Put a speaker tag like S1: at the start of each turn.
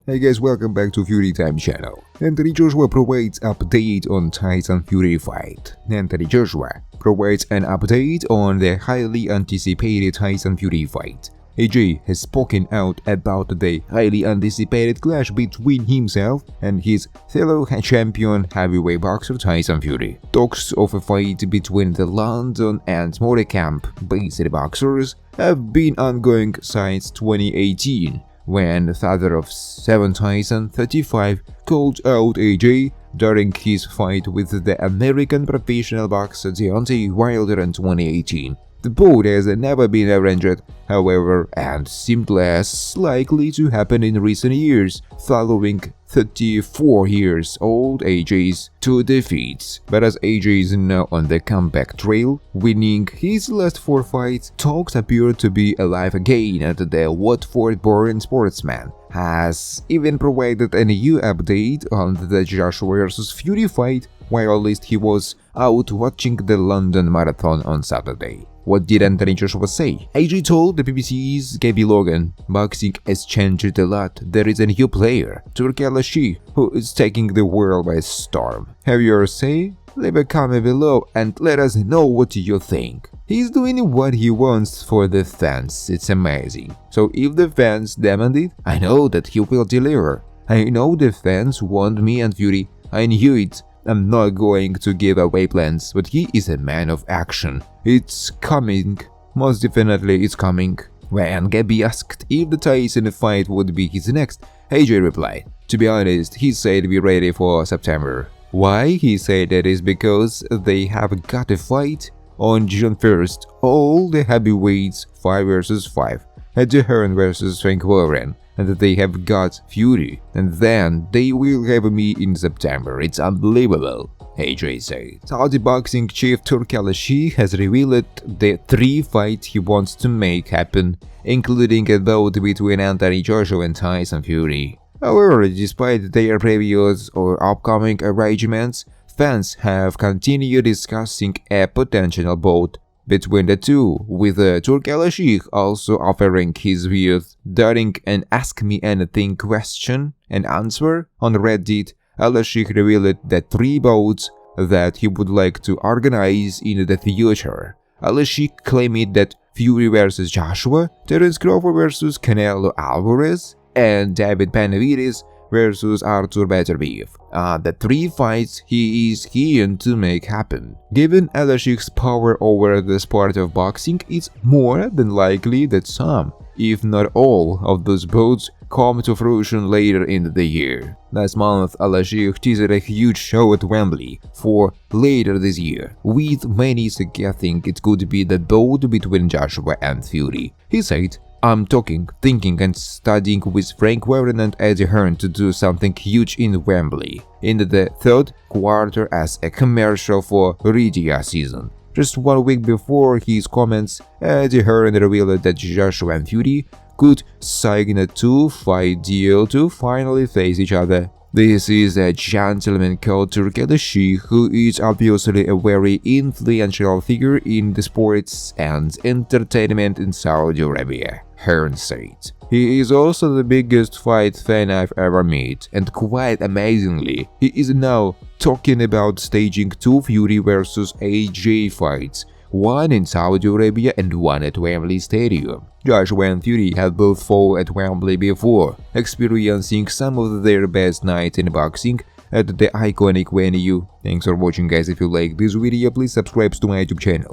S1: Hey guys, welcome back to Fury Time channel. Anthony Joshua provides update on Tyson Fury fight. Anthony Joshua provides an update on the highly anticipated Tyson Fury fight. AJ has spoken out about the highly anticipated clash between himself and his fellow champion heavyweight boxer Tyson Fury. Talks of a fight between the London and Morecambe-based boxers have been ongoing since 2018. When father of 7 Tyson, 35, called out AJ during his fight with the American professional boxer Deontay Wilder in 2018. The bout has never been arranged, however, and seemed less likely to happen in recent years, following 34-year-old AJ's 2 defeats. But as AJ is now on the comeback trail, winning his last 4 fights, talks appear to be alive again, and the Watford-born sportsman has even provided a new update on the Joshua vs Fury fight while he was out watching the London Marathon on Saturday. What did Anthony Joshua say? AJ told the BBC's Gabby Logan, "Boxing has changed a lot. There is a new player, Turki Al-Sheikh, who is taking the world by storm. Have your say? Leave a comment below and let us know what you think. He's doing what he wants for the fans. It's amazing. So if the fans demand it, I know that he will deliver. I know the fans want me and Fury. I knew it. I'm not going to give away plans, but he is a man of action. It's coming. Most definitely it's coming." When Gabby asked if the Tyson fight would be his next, AJ replied, "To be honest, he said be ready for September." Why he said that is because they have got a fight on June 1st, all the heavyweights 5 vs 5, Eddie Hearn vs Frank Warren, and they have got Fury, and then they will have me in September. It's unbelievable, AJ said. Saudi boxing chief Turki Al-Sheikh has revealed the 3 fights he wants to make happen, including a bout between Anthony Joshua and Tyson Fury. However, despite their previous or upcoming arrangements, fans have continued discussing a potential bout between the two, with Turki Al-Sheikh also offering his views during an Ask Me Anything question and answer on Reddit. Al-Sheikh revealed the 3 bouts that he would like to organize in the future. Al-Sheikh claimed that Fury vs Joshua, Terence Crawford vs Canelo Alvarez, and David Benavidez vs Arthur Beterbiev are the 3 fights he is keen to make happen. Given Al-Sheikh's power over the sport of boxing, it's more than likely that some, if not all, of those bouts come to fruition later in the year. Last month, Al-Sheikh teased a huge show at Wembley for later this year, with many suggesting it could be the bout between Joshua and Fury. He said, "I'm talking, thinking and studying with Frank Warren and Eddie Hearn to do something huge in Wembley in the 3rd quarter as a commercial for Ridia season." Just 1 week before his comments, Eddie Hearn revealed that Joshua and Fury could sign a 2-fight deal to finally face each other. This is a gentleman called Turki Al-Sheikh, who is obviously a very influential figure in the sports and entertainment in Saudi Arabia, Hearn said. He is also the biggest fight fan I've ever met, and quite amazingly, he is now talking about staging 2 Fury vs AJ fights, one in Saudi Arabia and one at Wembley Stadium. Joshua and Fury have both fought at Wembley before, experiencing some of their best nights in boxing at the iconic venue. Thanks for watching guys. If you like this video, please subscribe to my YouTube channel.